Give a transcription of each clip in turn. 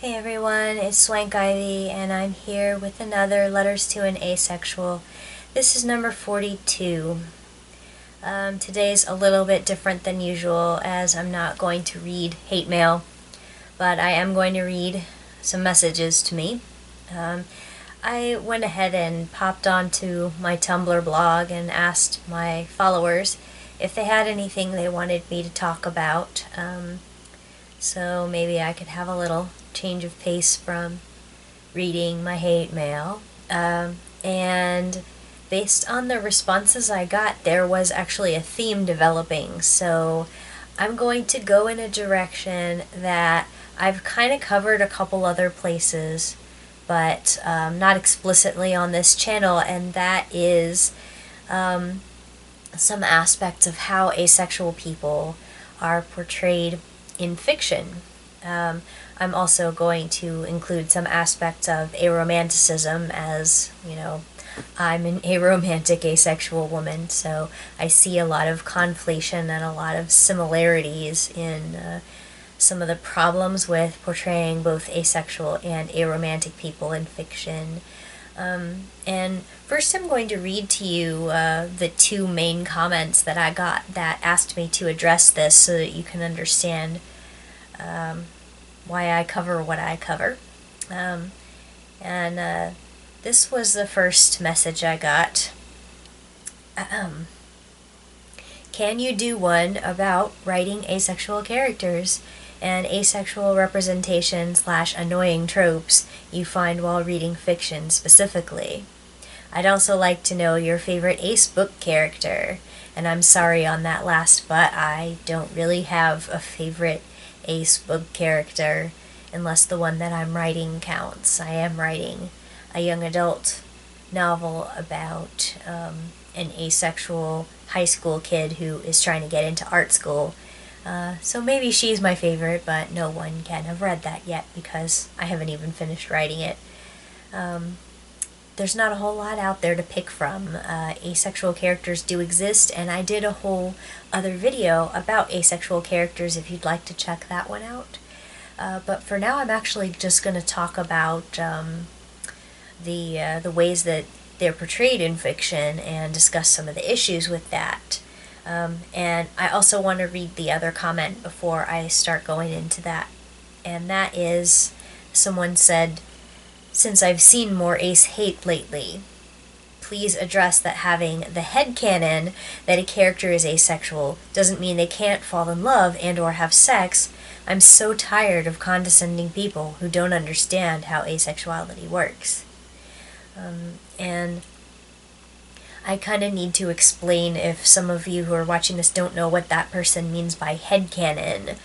Hey everyone, it's Swank Ivy, and I'm here with another Letters to an Asexual. This is number 42. Today's a little bit different than usual, as I'm not going to read hate mail, but I am going to read some messages to me. I went ahead and popped onto my Tumblr blog and asked my followers if they had anything they wanted me to talk about. So maybe I could have a little change of pace from reading my hate mail. And based on the responses I got, there was actually a theme developing. So I'm going to go in a direction that I've kind of covered a couple other places, but not explicitly on this channel, and that is some aspects of how asexual people are portrayed in fiction. I'm also going to include some aspects of aromanticism, as, you know, I'm an aromantic asexual woman, so I see a lot of conflation and a lot of similarities in some of the problems with portraying both asexual and aromantic people in fiction. And first I'm going to read to you the two main comments that I got that asked me to address this so that you can understand why I cover what I cover. This was the first message I got. Can you do one about writing asexual characters and asexual representation / annoying tropes you find while reading fiction specifically? I'd also like to know your favorite ace book character. And I'm sorry on that last, but I don't really have a favorite ace book character unless the one that I'm writing counts. I am writing a young adult novel about an asexual high school kid who is trying to get into art school. So maybe she's my favorite, but no one can have read that yet because I haven't even finished writing it. There's not a whole lot out there to pick from. Asexual characters do exist, and I did a whole other video about asexual characters if you'd like to check that one out. But for now I'm actually just going to talk about the ways that they're portrayed in fiction and discuss some of the issues with that. And I also want to read the other comment before I start going into that. And that is, someone said, "Since I've seen more ace hate lately, please address that having the headcanon that a character is asexual doesn't mean they can't fall in love and or have sex. I'm so tired of condescending people who don't understand how asexuality works." And I kind of need to explain if some of you who are watching this don't know what that person means by headcanon.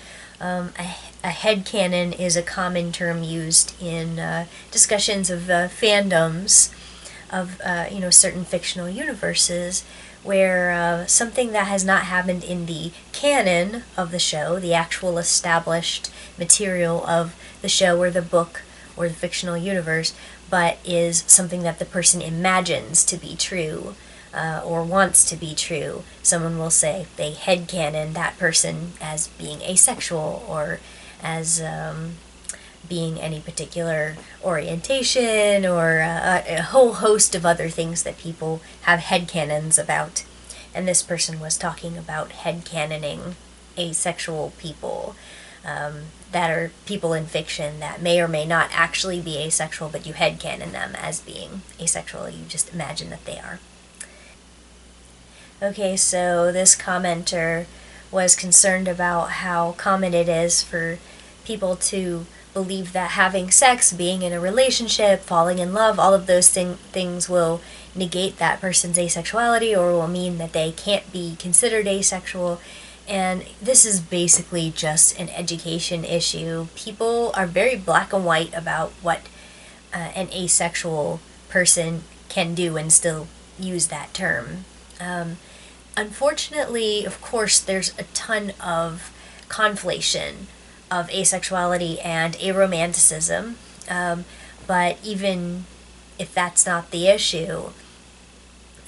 A headcanon is a common term used in discussions of fandoms of certain fictional universes, where something that has not happened in the canon of the show, the actual established material of the show or the book or the fictional universe, but is something that the person imagines to be true or wants to be true. Someone will say they headcanon that person as being asexual or as being any particular orientation or a whole host of other things that people have headcanons about. And this person was talking about headcanoning asexual people. That are people in fiction that may or may not actually be asexual, but you headcanon them as being asexual. You just imagine that they are. Okay, so this commenter was concerned about how common it is for people to believe that having sex, being in a relationship, falling in love, all of those things will negate that person's asexuality or will mean that they can't be considered asexual. And this is basically just an education issue. People are very black and white about what an asexual person can do and still use that term. Unfortunately, of course, there's a ton of conflation of asexuality and aromanticism, but even if that's not the issue,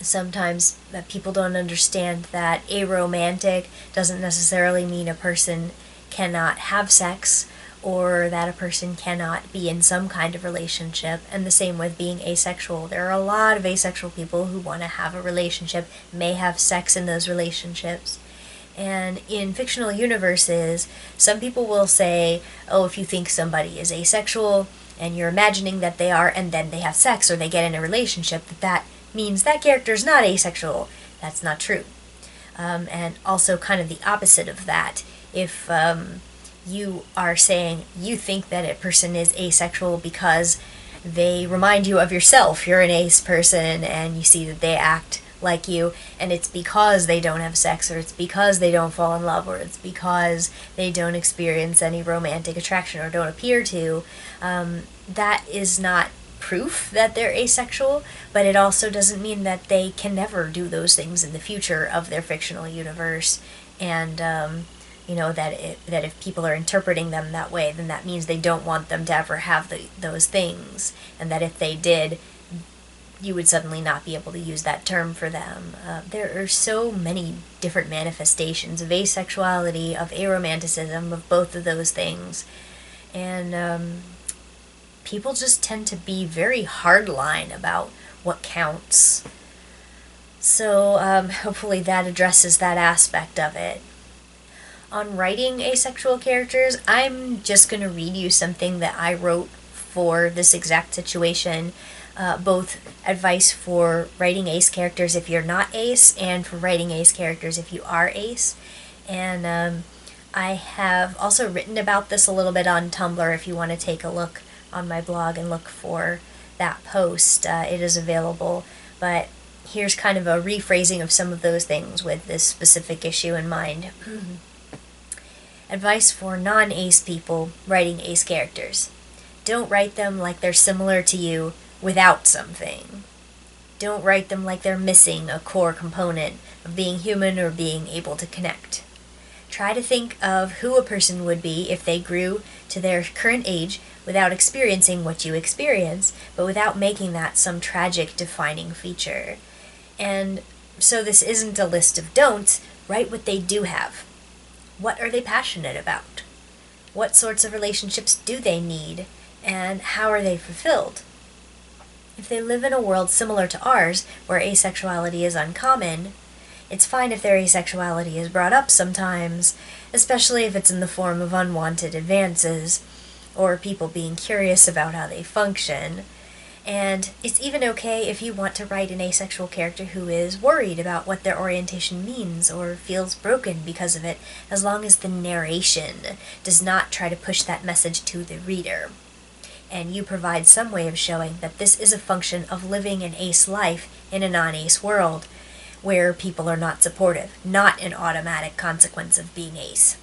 sometimes people don't understand that aromantic doesn't necessarily mean a person cannot have sex or that a person cannot be in some kind of relationship, and the same with being asexual. There are a lot of asexual people who want to have a relationship, may have sex in those relationships. And in fictional universes, some people will say, oh, if you think somebody is asexual and you're imagining that they are, and then they have sex or they get in a relationship, that means that character's not asexual. That's not true. And also kind of the opposite of that. If you are saying you think that a person is asexual because they remind you of yourself, you're an ace person, and you see that they act like you, and it's because they don't have sex, or it's because they don't fall in love, or it's because they don't experience any romantic attraction or don't appear to, that is not proof that they're asexual, but it also doesn't mean that they can never do those things in the future of their fictional universe. And that if people are interpreting them that way, then that means they don't want them to ever have those things, and that if they did, you would suddenly not be able to use that term for them. There are so many different manifestations of asexuality, of aromanticism, of both of those things. And people just tend to be very hardline about what counts. So hopefully that addresses that aspect of it. On writing asexual characters, I'm just going to read you something that I wrote for this exact situation. Both advice for writing ace characters if you're not ace, and for writing ace characters if you are ace. And I have also written about this a little bit on Tumblr if you want to take a look on my blog and look for that post. It is available, but here's kind of a rephrasing of some of those things with this specific issue in mind. Advice for non-ace people writing ace characters. Don't write them like they're similar to you without something. Don't write them like they're missing a core component of being human or being able to connect. Try to think of who a person would be if they grew to their current age without experiencing what you experience, but without making that some tragic defining feature. And so this isn't a list of don'ts. Write what they do have. What are they passionate about? What sorts of relationships do they need? And how are they fulfilled? If they live in a world similar to ours, where asexuality is uncommon, it's fine if their asexuality is brought up sometimes, especially if it's in the form of unwanted advances, or people being curious about how they function. And it's even okay if you want to write an asexual character who is worried about what their orientation means or feels broken because of it, as long as the narration does not try to push that message to the reader. And you provide some way of showing that this is a function of living an ace life in a non-ace world, where people are not supportive, not an automatic consequence of being ace.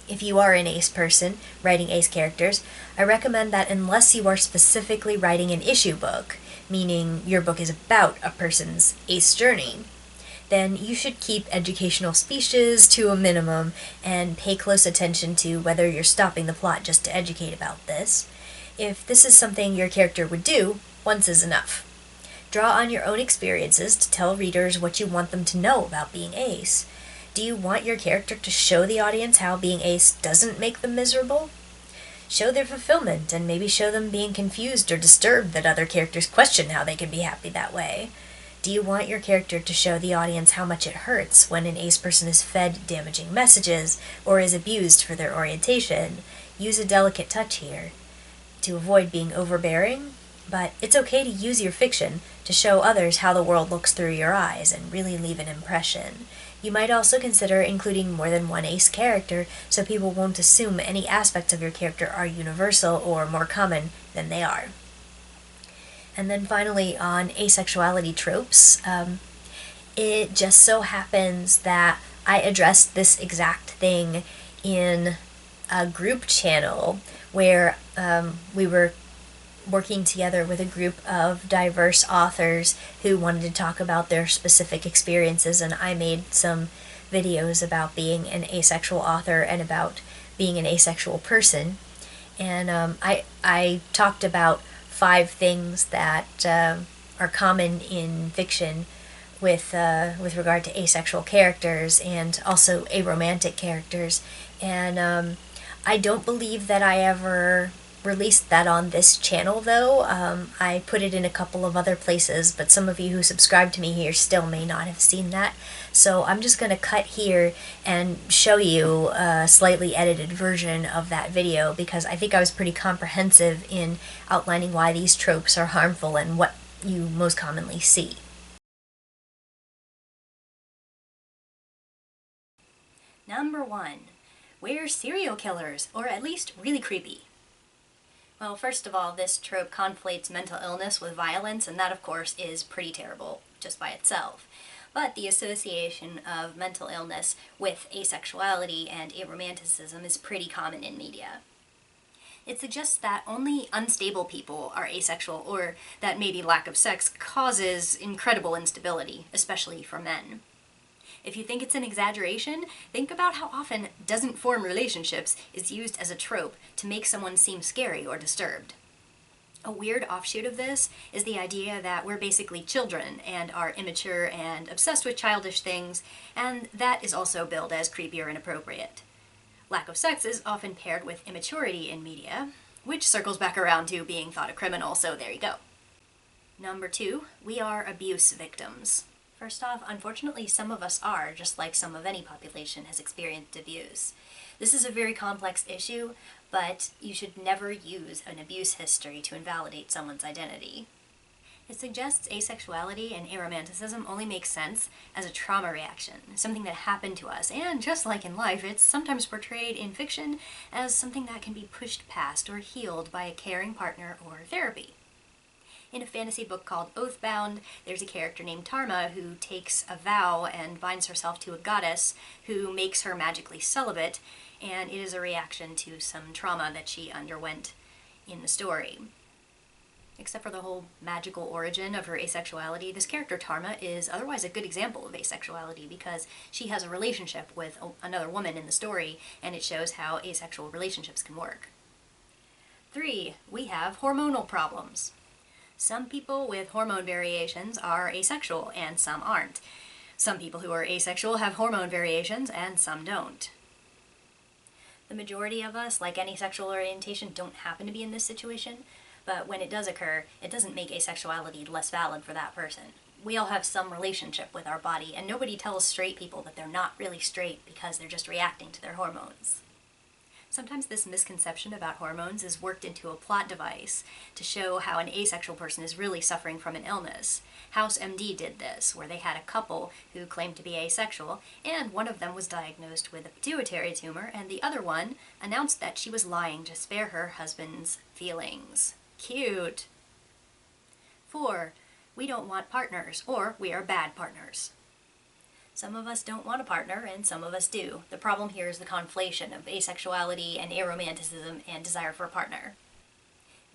If you are an ace person writing ace characters, I recommend that unless you are specifically writing an issue book, meaning your book is about a person's ace journey, then you should keep educational speeches to a minimum and pay close attention to whether you're stopping the plot just to educate about this. If this is something your character would do, once is enough. Draw on your own experiences to tell readers what you want them to know about being ace. Do you want your character to show the audience how being ace doesn't make them miserable? Show their fulfillment, and maybe show them being confused or disturbed that other characters question how they can be happy that way. Do you want your character to show the audience how much it hurts when an ace person is fed damaging messages or is abused for their orientation? Use a delicate touch here to avoid being overbearing, but it's okay to use your fiction to show others how the world looks through your eyes and really leave an impression. You might also consider including more than one ace character so people won't assume any aspects of your character are universal or more common than they are. And then finally, on asexuality tropes, it just so happens that I addressed this exact thing in a group channel where we were working together with a group of diverse authors who wanted to talk about their specific experiences, and I made some videos about being an asexual author and about being an asexual person. And I talked about 5 things that are common in fiction with regard to asexual characters and also aromantic characters. And I don't believe that I ever released that on this channel though. I put it in a couple of other places, but some of you who subscribe to me here still may not have seen that. So I'm just going to cut here and show you a slightly edited version of that video, because I think I was pretty comprehensive in outlining why these tropes are harmful and what you most commonly see. Number 1. We're serial killers, or at least really creepy. Well, first of all, this trope conflates mental illness with violence, and that, of course, is pretty terrible just by itself. But the association of mental illness with asexuality and aromanticism is pretty common in media. It suggests that only unstable people are asexual, or that maybe lack of sex causes incredible instability, especially for men. If you think it's an exaggeration, think about how often doesn't form relationships is used as a trope to make someone seem scary or disturbed. A weird offshoot of this is the idea that we're basically children and are immature and obsessed with childish things, and that is also billed as creepy or inappropriate. Lack of sex is often paired with immaturity in media, which circles back around to being thought a criminal, so there you go. Number 2, we are abuse victims. First off, unfortunately, some of us are, just like some of any population has experienced abuse. This is a very complex issue, but you should never use an abuse history to invalidate someone's identity. It suggests asexuality and aromanticism only makes sense as a trauma reaction, something that happened to us, and just like in life, it's sometimes portrayed in fiction as something that can be pushed past or healed by a caring partner or therapy. In a fantasy book called Oathbound, there's a character named Tarma who takes a vow and binds herself to a goddess who makes her magically celibate, and it is a reaction to some trauma that she underwent in the story. Except for the whole magical origin of her asexuality, this character Tarma is otherwise a good example of asexuality because she has a relationship with another woman in the story, and it shows how asexual relationships can work. 3. We have hormonal problems. Some people with hormone variations are asexual and some aren't. Some people who are asexual have hormone variations and some don't. The majority of us, like any sexual orientation, don't happen to be in this situation, but when it does occur, it doesn't make asexuality less valid for that person. We all have some relationship with our body, and nobody tells straight people that they're not really straight because they're just reacting to their hormones. Sometimes this misconception about hormones is worked into a plot device to show how an asexual person is really suffering from an illness. House MD did this, where they had a couple who claimed to be asexual, and one of them was diagnosed with a pituitary tumor, and the other one announced that she was lying to spare her husband's feelings. Cute! 4. We don't want partners, or we are bad partners. Some of us don't want a partner, and some of us do. The problem here is the conflation of asexuality and aromanticism and desire for a partner.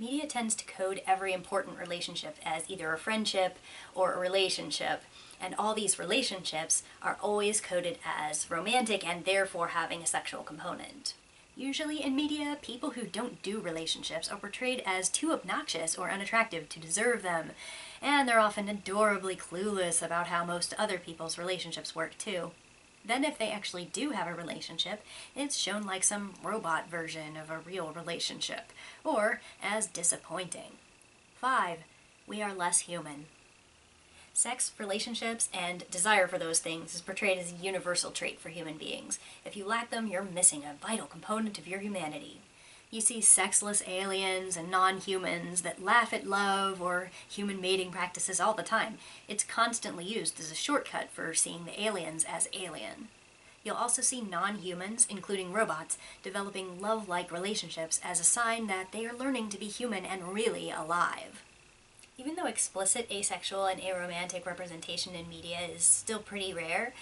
Media tends to code every important relationship as either a friendship or a relationship, and all these relationships are always coded as romantic and therefore having a sexual component. Usually in media, people who don't do relationships are portrayed as too obnoxious or unattractive to deserve them, and they're often adorably clueless about how most other people's relationships work too. Then if they actually do have a relationship, it's shown like some robot version of a real relationship, or as disappointing. 5. We are less human. Sex, relationships, and desire for those things is portrayed as a universal trait for human beings. If you lack them, you're missing a vital component of your humanity. You see sexless aliens and non-humans that laugh at love or human mating practices all the time. It's constantly used as a shortcut for seeing the aliens as alien. You'll also see non-humans, including robots, developing love-like relationships as a sign that they are learning to be human and really alive. Even though explicit asexual and aromantic representation in media is still pretty rare,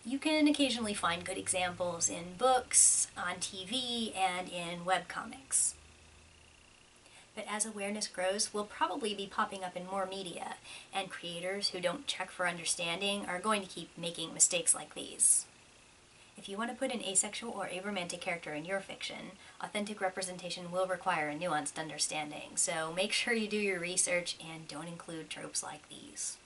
you can occasionally find good examples in books, on TV, and in webcomics. But as awareness grows, we'll probably be popping up in more media, and creators who don't check for understanding are going to keep making mistakes like these. If you want to put an asexual or aromantic character in your fiction, authentic representation will require a nuanced understanding, so make sure you do your research and don't include tropes like these.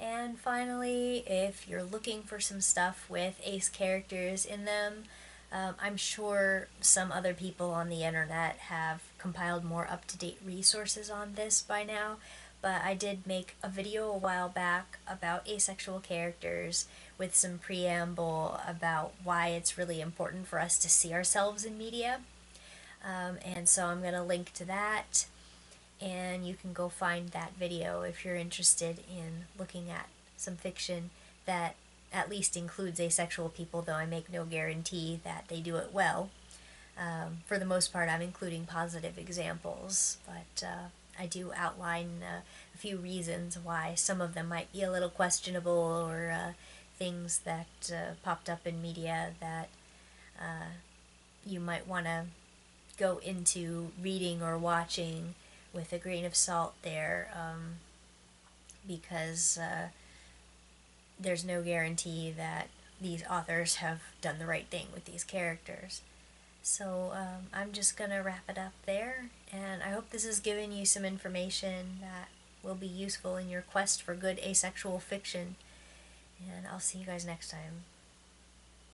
And finally, if you're looking for some stuff with ace characters in them, I'm sure some other people on the internet have compiled more up-to-date resources on this by now, but I did make a video a while back about asexual characters with some preamble about why it's really important for us to see ourselves in media. And so I'm going to link to that, and you can go find that video if you're interested in looking at some fiction that at least includes asexual people, though I make no guarantee that they do it well. For the most part, I'm including positive examples, but I do outline a few reasons why some of them might be a little questionable, or things that popped up in media that you might want to go into reading or watching with a grain of salt there, because there's no guarantee that these authors have done the right thing with these characters. So I'm just going to wrap it up there, and I hope this has given you some information that will be useful in your quest for good asexual fiction, and I'll see you guys next time.